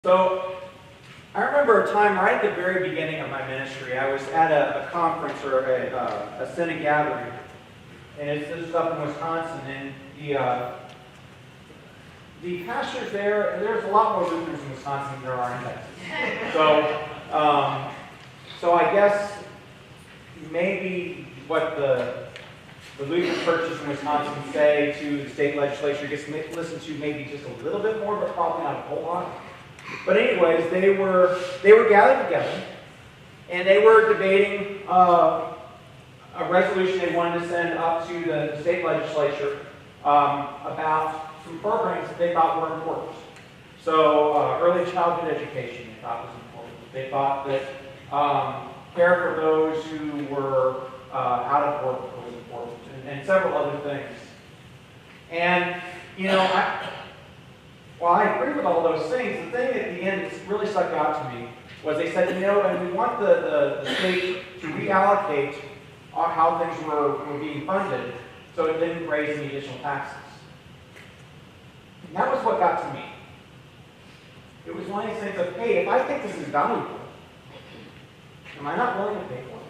So I remember a time right at the very beginning of my ministry. I was at a conference or a Senate gathering, and this is up in Wisconsin. And the pastors there's a lot more Lutherans in Wisconsin than there are in Texas. So I guess maybe what the Lutheran churches in Wisconsin say to the state legislature gets listened to maybe just a little bit more, but probably not a whole lot. But anyways, they were gathered together, and they were debating a resolution they wanted to send up to the state legislature about some programs that they thought were important. So early childhood education they thought was important. They thought that care for those who were out of work was important, and several other things. And, while I agree with all those things, the thing at the end that really stuck out to me was they said, and we want the state to reallocate how things were being funded so it didn't raise any additional taxes. And that was what got to me. It was one of these things of, hey, if I think this is valuable, am I not willing to pay for it?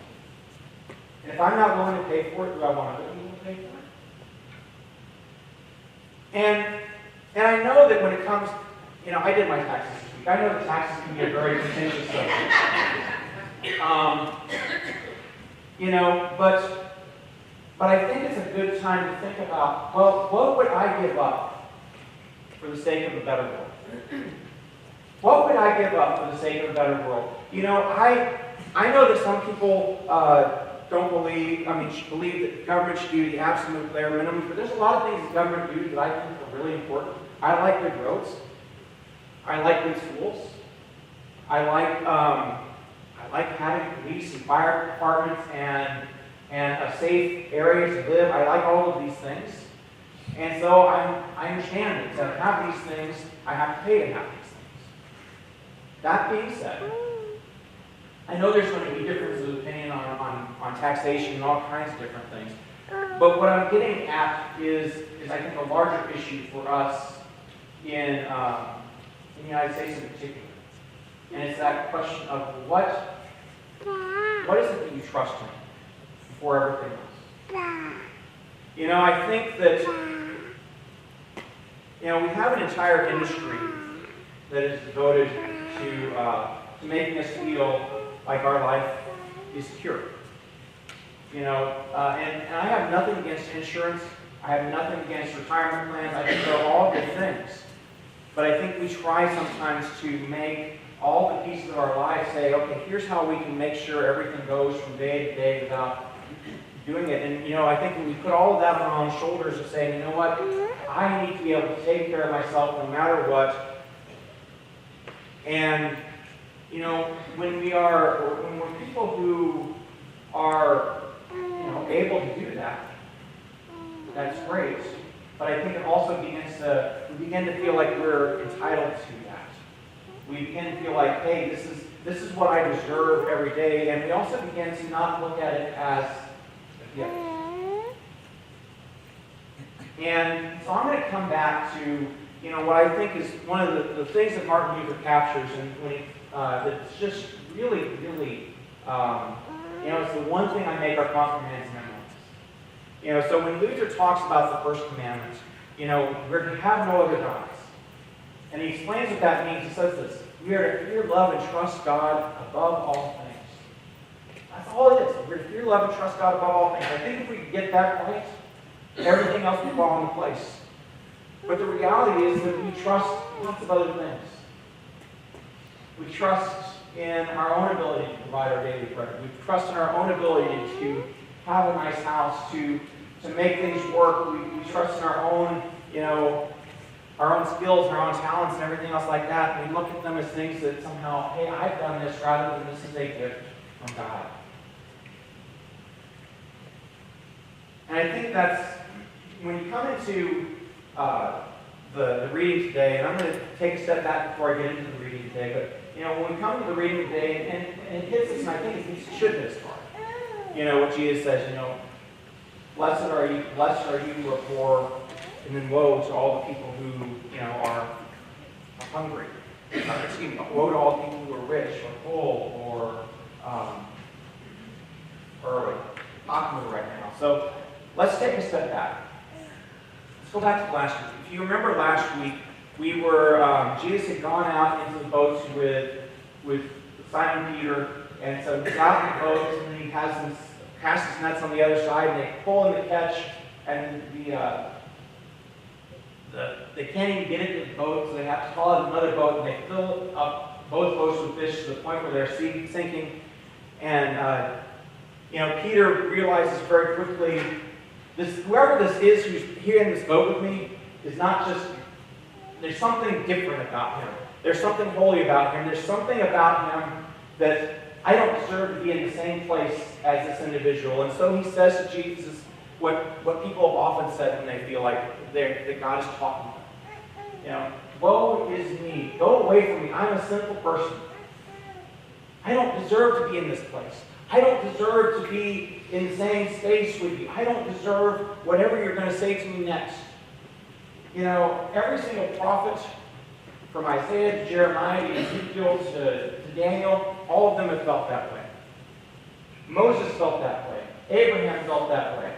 And if I'm not willing to pay for it, do I want other people to pay for it? And I know that when it comes, I did my taxes this week. I know that taxes can be a very contentious subject. But I think it's a good time to think about, well, what would I give up for the sake of a better world? What would I give up for the sake of a better world? I know that some people believe that government should do the absolute bare minimum, but there's a lot of things that government do that I think are really important. I like good roads. I like good schools. I like having police and fire departments and a safe area to live. I like all of these things. And so I understand that to have these things, I have to pay to have these things. That being said, I know there's going to be differences of opinion on taxation and all kinds of different things. But what I'm getting at is I think a larger issue for us in the United States in particular. And it's that question of what is it that you trust in before everything else? I think that we have an entire industry that is devoted to making us feel like our life is secure. And I have nothing against insurance. I have nothing against retirement plans. I think they're all good things. But I think we try sometimes to make all the pieces of our life say, okay, here's how we can make sure everything goes from day to day without doing it. And, I think when we put all of that on our own shoulders of saying, you know what, I need to be able to take care of myself no matter what. And, when we're people who are, able to do that, that's great. But I think it also we begin to feel like we're entitled to that. We begin to feel like, hey, this is what I deserve every day. And we also begin to not look at it as a gift. And so I'm going to come back to, what I think is one of the things that Martin Luther captures, and when that's just really, really, it's the one thing I make our confirmants memorize. So when Luther talks about the first commandment, we're to have no other gods. And he explains what that means. He says this: we are to fear, love, and trust God above all things. That's all it is. We're to fear, love, and trust God above all things. I think if we could get that right, everything else will fall into place. But the reality is that we trust lots of other things. We trust in our own ability to provide our daily bread. We trust in our own ability to have a nice house, to make things work. We trust in our own, our own skills, and our own talents, and everything else like that. And we look at them as things that somehow, hey, I've done this, rather than this is a gift from God. And I think that's, when you come into the reading today, and I'm going to take a step back before I get into the reading today, but when we come to the reading today, and it hits us, and I think it should hit us hard. What Jesus says, blessed are you who are poor, and then woe to all the people who, are hungry. woe to all people who are rich or full or popular right now. So let's take a step back. Let's go back to last week. If you remember last week, we were Jesus had gone out into the boats with Simon Peter, and so he's out in the boats, and then he has them cast his nets on the other side, and they pull in the catch, and they can't even get into the boat, so they have to call out another boat, and they fill up both boats with fish to the point where they're sinking. And Peter realizes very quickly, whoever this is who's here in this boat with me is not just. There's something different about him. There's something holy about him. There's something about him that I don't deserve to be in the same place as this individual. And so he says to Jesus what people have often said when they feel like that God is talking to them. Woe is me. Go away from me. I'm a sinful person. I don't deserve to be in this place. I don't deserve to be in the same space with you. I don't deserve whatever you're going to say to me next. Every single prophet, from Isaiah to Jeremiah to Ezekiel to Daniel, all of them have felt that way. Moses felt that way. Abraham felt that way.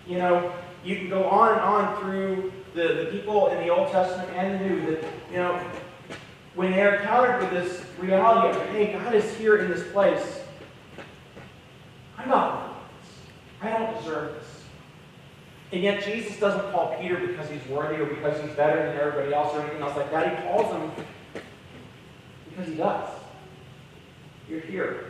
You can go on and on through the people in the Old Testament and the New that, when they're encountered with this reality of, hey, God is here in this place, I'm not worthy of this. I don't deserve this. And yet Jesus doesn't call Peter because he's worthy or because he's better than everybody else or anything else like that. He calls him because he does. You're here.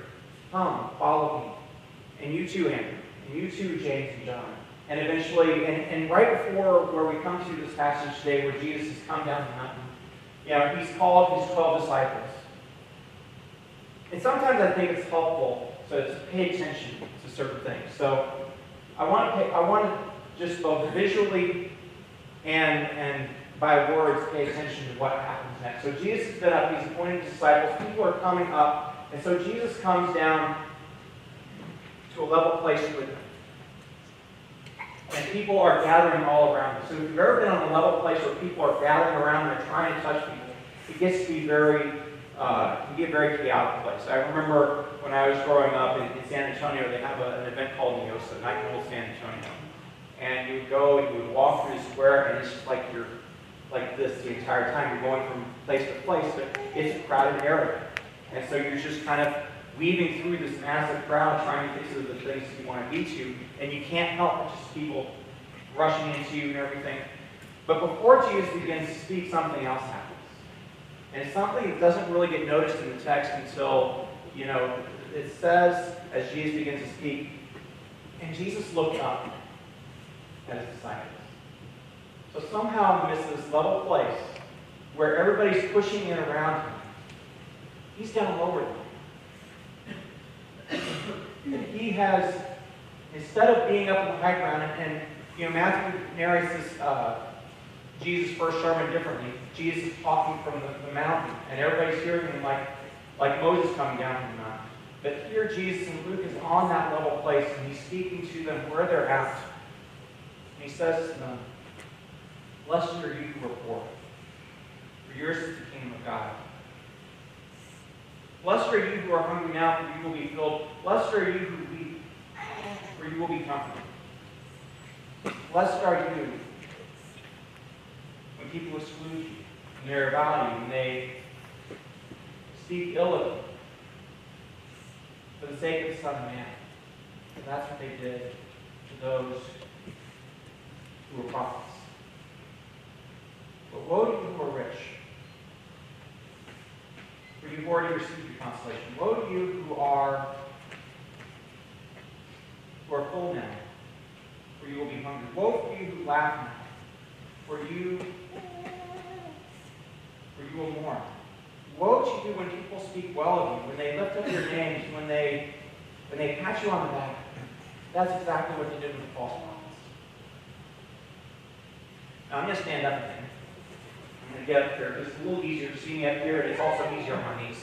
Come, follow me. And you too, Andrew. And you too, James and John. And eventually, and right before where we come to this passage today where Jesus has come down the mountain, he's called his 12 disciples. And sometimes I think it's helpful to pay attention to certain things. So I want to just both visually and by words pay attention to what happens next. So Jesus has been up, he's appointed disciples, people are coming up, and so Jesus comes down to a level place with them. And people are gathering all around him. So if you've ever been on a level place where people are gathering around and they're trying to touch people, it gets to be very chaotic place. I remember when I was growing up in San Antonio, they have an event called Niosa, Night in Old San Antonio. And you would go and you would walk through the square, and it's just like you're like this the entire time. You're going from place to place, but it's a crowded area. And so you're just kind of weaving through this massive crowd trying to get to the things you want to get to, and you can't help but just people rushing into you and everything. But before Jesus begins to speak, something else happens. And it's something that doesn't really get noticed in the text until, it says, as Jesus begins to speak, and Jesus looked up at his disciples. So somehow in the midst of this level place, where everybody's pushing in around him, he's down lower than them. And he has, instead of being up in the high ground, and Matthew narrates this, Jesus' first sermon differently. Jesus is talking from the mountain, and everybody's hearing him like Moses coming down from the mountain. But here Jesus and Luke is on that level place, and he's speaking to them where they're at. And he says to them, "Blessed are you who are poor, for yours is the kingdom of God. Blessed are you who are hungry now, for you will be filled. Blessed are you who weep, for you will be comforted. Blessed are you when people exclude you, when they revile you, when they speak ill of you, for the sake of the Son of Man." And that's what they did to those who were prophets. But woe to you who are rich, for you've already received your consolation. Woe to you who are full now, for you will be hungry. Woe to you who laugh now, for you will mourn. Woe to you when people speak well of you, when they lift up your names, when they pat you on the back. That's exactly what they did with the false prophets. Now I'm going to stand up again. I'm going to get up here. It's a little easier to see me up here, and it's also easier on my knees.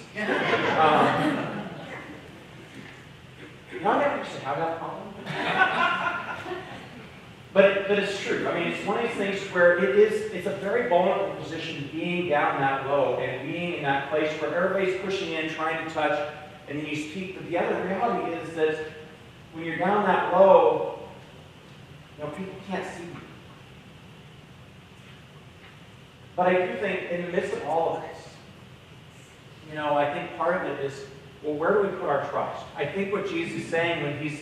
Y'all never used to have that problem? But it's true. I mean, it's one of these things where it's a very vulnerable position being down that low and being in that place where everybody's pushing in, trying to touch, and then you speak. But the other reality is that when you're down that low, people can't see you. But I do think in the midst of all of this, I think part of it is, well, where do we put our trust? I think what Jesus is saying when he's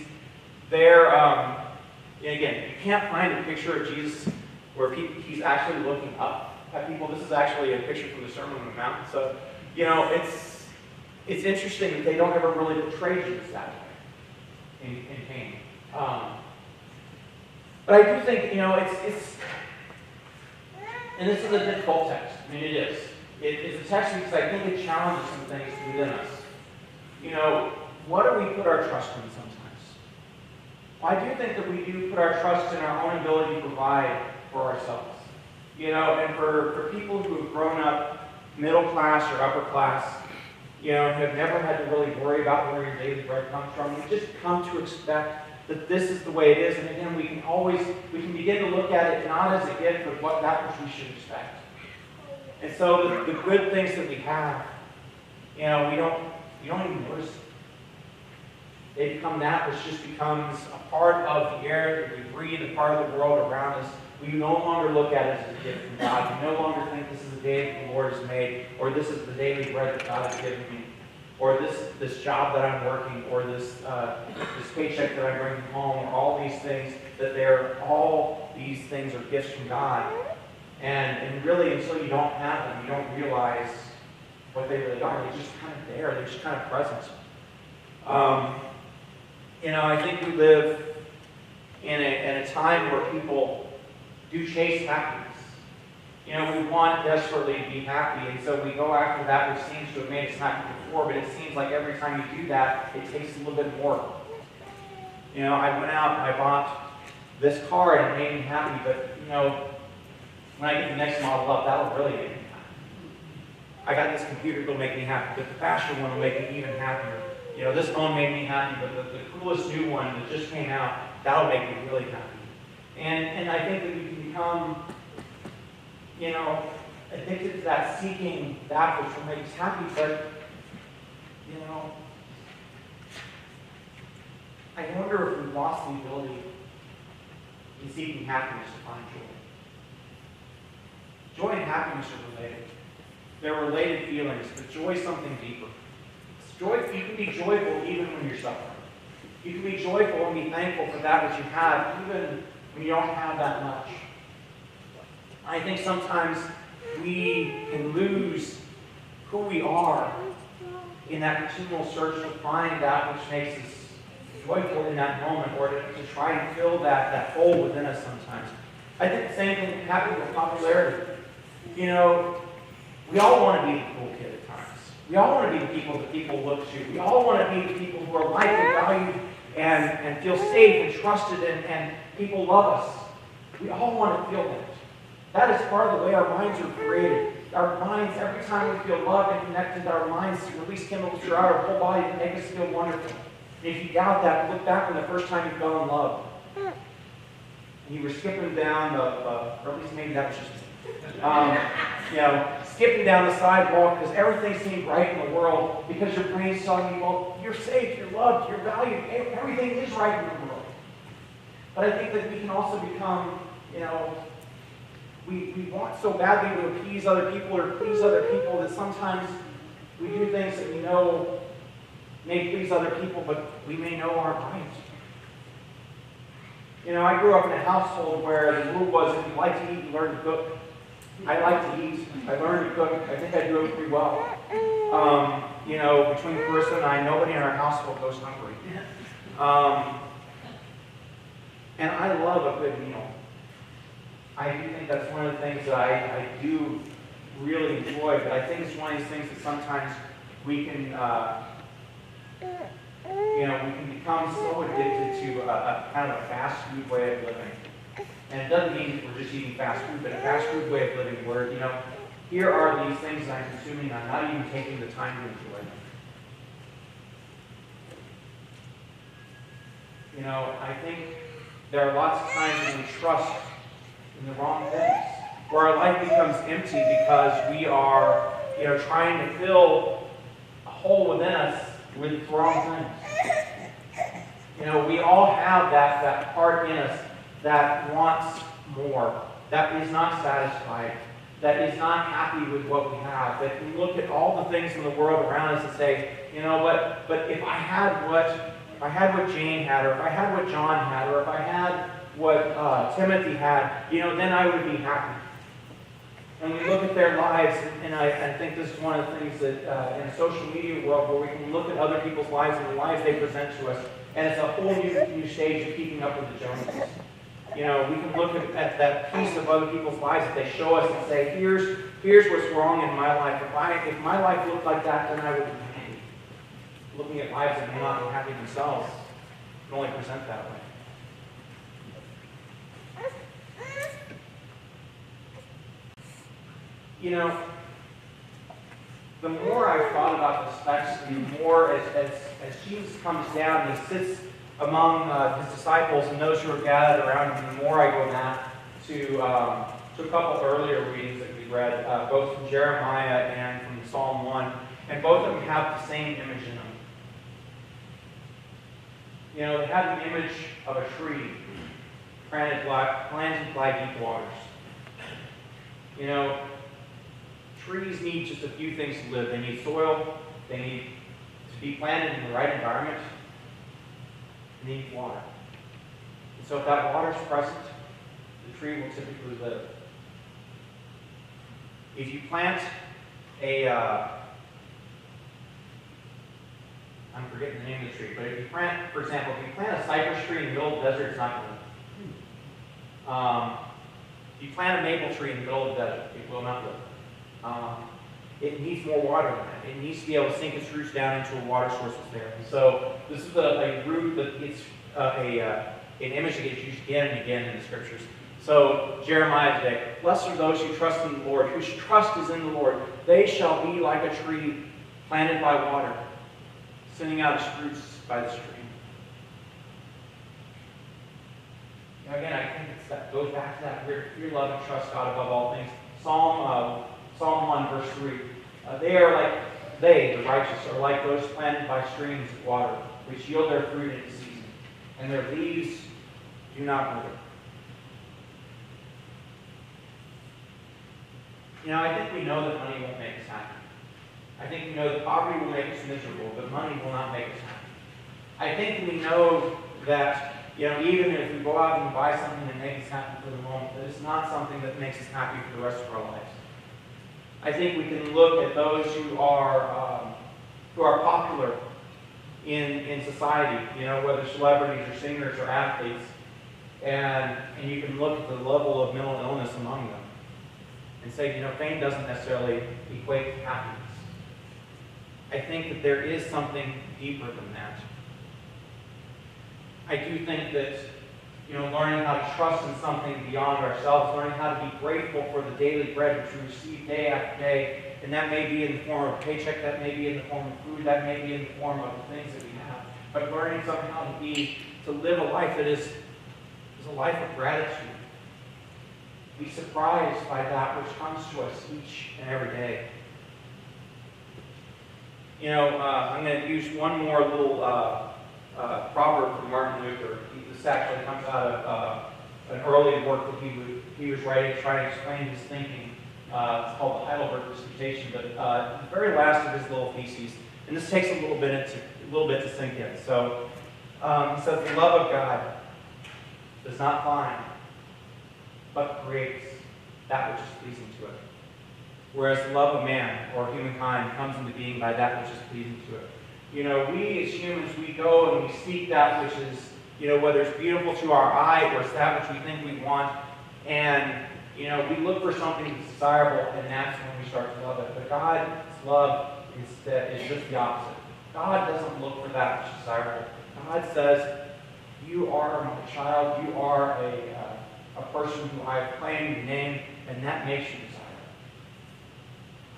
there, again, you can't find a picture of Jesus where he's actually looking up at people. This is actually a picture from the Sermon on the Mount. So, it's interesting that they don't ever really portray Jesus that way in pain. But I do think, it's and this is a difficult text. I mean, it is. It's a text because I think it challenges some things within us. What do we put our trust in sometimes? Well, I do think that we do put our trust in our own ability to provide for ourselves. And for people who have grown up middle class or upper class, have never had to really worry about where your daily bread comes from, we just come to expect that this is the way it is. And again, we can begin to look at it not as a gift, but that which we should expect. And so the good things that we have, we don't even notice. They become that which just becomes a part of the air that we breathe, a part of the world around us. We no longer look at it as a gift from God. We no longer think this is the day that the Lord has made, or this is the daily bread that God has given me, or this job that I'm working, or this paycheck that I bring home, or all these things, that all these things are gifts from God. And really, until you don't have them, you don't realize what they really are. They're just kind of there. They're just kind of present. I think we live in a time where people do chase happiness. We want desperately to be happy, and so we go after that which seems to have made us happy before, but it seems like every time you do that, it takes a little bit more. I went out and I bought this car and it made me happy, but, when I get the next model up, that'll really make me happy. I got this computer that'll make me happy, but the faster one will make me even happier. This phone made me happy, but the coolest new one that just came out, that'll make me really happy. And I think that we can become, addicted to that, seeking that which will make us happy, but, I wonder if we've lost the ability in seeking happiness to find joy. Joy and happiness are related. They're related feelings, but joy is something deeper. You can be joyful even when you're suffering. You can be joyful and be thankful for that which you have, even when you don't have that much. I think sometimes we can lose who we are in that continual search to find that which makes us joyful in that moment, or to try and fill that hole within us sometimes. I think the same thing can happen with popularity. We all want to be the cool kid at times. We all want to be the people that people look to. We all want to be the people who are liked and valued and feel safe and trusted and people love us. We all want to feel that. That is part of the way our minds are created. Our minds, every time we feel loved and connected, our minds release chemicals throughout our whole body that make us feel wonderful. And if you doubt that, look back on the first time you fell in love. And you were skipping down or at least maybe that was just skipping down the sidewalk because everything seemed right in the world because your brain's telling you, well, you're safe, you're loved, you're valued, everything is right in the world. But I think that we can also become, we want so badly to appease other people or please other people that sometimes we do things that we know may please other people, but we may know aren't right. I grew up in a household where the rule was if you like to eat, you learn to cook. I like to eat. I learned to cook. I think I do it pretty well. Between Carissa and I, nobody in our household goes hungry. And I love a good meal. I do think that's one of the things that I do really enjoy, but I think it's one of these things that sometimes we can become so addicted to a kind of a fast food way of living. And it doesn't mean we're just eating fast food, but a fast food way of living where, here are these things that I'm consuming, I'm not even taking the time to enjoy them. I think There are lots of times when we trust in the wrong things, where our life becomes empty because we are, trying to fill a hole within us with the wrong things. We all have that part in us that wants more, that is not satisfied, that is not happy with what we have, that we look at all the things in the world around us and say, but if I had what Jane had, or if I had what John had, or if I had what Timothy had, then I would be happy. And we look at their lives, and I think this is one of the things that in a social media world where we can look at other people's lives and the lives they present to us, and it's a whole new stage of keeping up with the Joneses. We can look at that piece of other people's lives that they show us and say, here's what's wrong in my life. If my life looked like that, then I would be happy. Looking at lives that may not be happy themselves can only present that way. The more I've thought about this text, the more as Jesus comes down and he sits among his disciples and those who are gathered around him, the more I go back to a couple earlier readings that we read, both from Jeremiah and from Psalm 1, and both of them have the same image in them. They have the image of a tree planted by deep waters. Trees need just a few things to live. They need soil, they need to be planted in the right environment, they need water. And so if that water is present, the tree will typically live. If you plant I'm forgetting the name of the tree, but if you plant, for example, if you plant a cypress tree in the middle of the desert, it's not going to live. If you plant a maple tree in the middle of the desert, it will not live. It needs more water than that. It needs to be able to sink its roots down into a water source that's there. And so this is a root that gets an image that gets used again and again in the scriptures. So Jeremiah today, blessed are those who trust in the Lord, whose trust is in the Lord. They shall be like a tree planted by water, sending out its roots by the stream. Again, I think that goes back to that fear, love, and trust God above all things. Psalm 1, verse 3. They, the righteous, are like those planted by streams of water, which yield their fruit in its season, and their leaves do not wither. I think we know that money won't make us happy. I think we know that poverty will make us miserable, but money will not make us happy. I think we know that, even if we go out and buy something that makes us happy for the moment, that it's not something that makes us happy for the rest of our lives. I think we can look at those who are popular in society, whether celebrities or singers or athletes, and you can look at the level of mental illness among them and say, fame doesn't necessarily equate to happiness. I think that there is something deeper than that. I do think that, learning how to trust in something beyond ourselves, learning how to be grateful for the daily bread which we receive day after day, and that may be in the form of a paycheck, that may be in the form of food, that may be in the form of the things that we have, but learning somehow to live a life that is a life of gratitude. Be surprised by that which comes to us each and every day. I'm going to use one more little proverb from Martin Luther. This actually comes out of an early work that he was writing, trying to explain his thinking. It's called the Heidelberg Disputation, but the very last of his little theses, and this takes a little bit to sink in. So he says, the love of God does not find, but creates that which is pleasing to it. Whereas the love of man, or humankind, comes into being by that which is pleasing to it. We as humans, we go and we seek that which is, whether it's beautiful to our eye or it's that which we think we want. And, we look for something that's desirable, and that's when we start to love it. But God's love is just the opposite. God doesn't look for that which is desirable. God says, you are my child, you are a person who I have claimed your name, and that makes you desirable.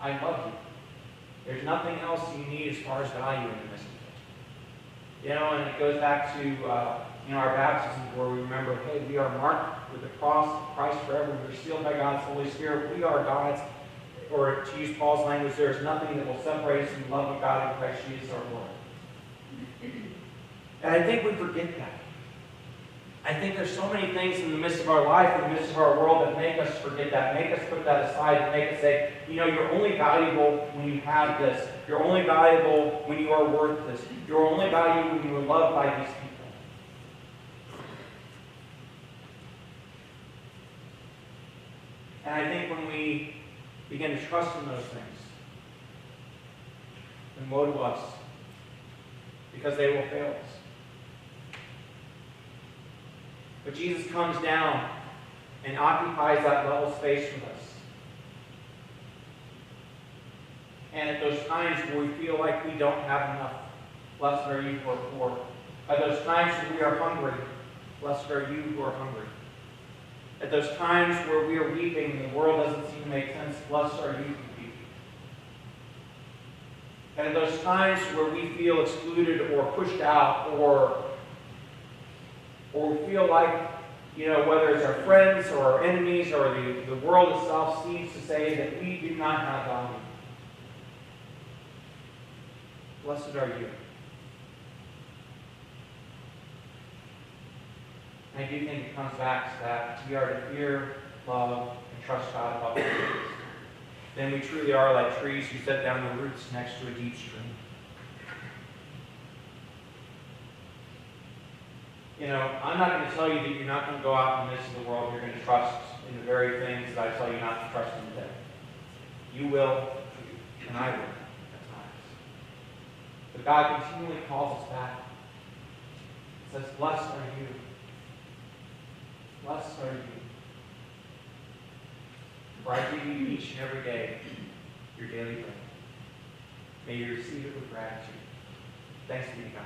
I love you. There's nothing else you need as far as value in the midst of it. And it goes back to, in our baptisms where we remember, hey, we are marked with the cross of Christ forever. We're sealed by God's Holy Spirit. We are God's, or to use Paul's language, there is nothing that will separate us from the love of God in Christ Jesus our Lord. And I think we forget that. I think there's so many things in the midst of our life, in the midst of our world, that make us forget that, make us put that aside, and make us say, you're only valuable when you have this. You're only valuable when you are worth this. You're only valuable when you are loved by these people. And I think when we begin to trust in those things, then woe to us, because they will fail us. But Jesus comes down and occupies that level space with us. And at those times where we feel like we don't have enough, blessed are you who are poor. At those times when we are hungry, blessed are you who are hungry. At those times where we are weeping and the world doesn't seem to make sense, blessed are you who weep. And at those times where we feel excluded or pushed out or we feel like, whether it's our friends or our enemies or the world itself seems to say that we do not have value. Blessed are you. And I do think it comes back to that. We are to fear, love, and trust God above all things. Then we truly are like trees who set down their roots next to a deep stream. I'm not going to tell you that you're not going to go out in the midst of the world. You're going to trust in the very things that I tell you not to trust in today. You will, and I will at times. But God continually calls us back. He says, blessed are you. Blessed are you. For I give you each and every day your daily bread. May you receive it with gratitude. Thanks be to God.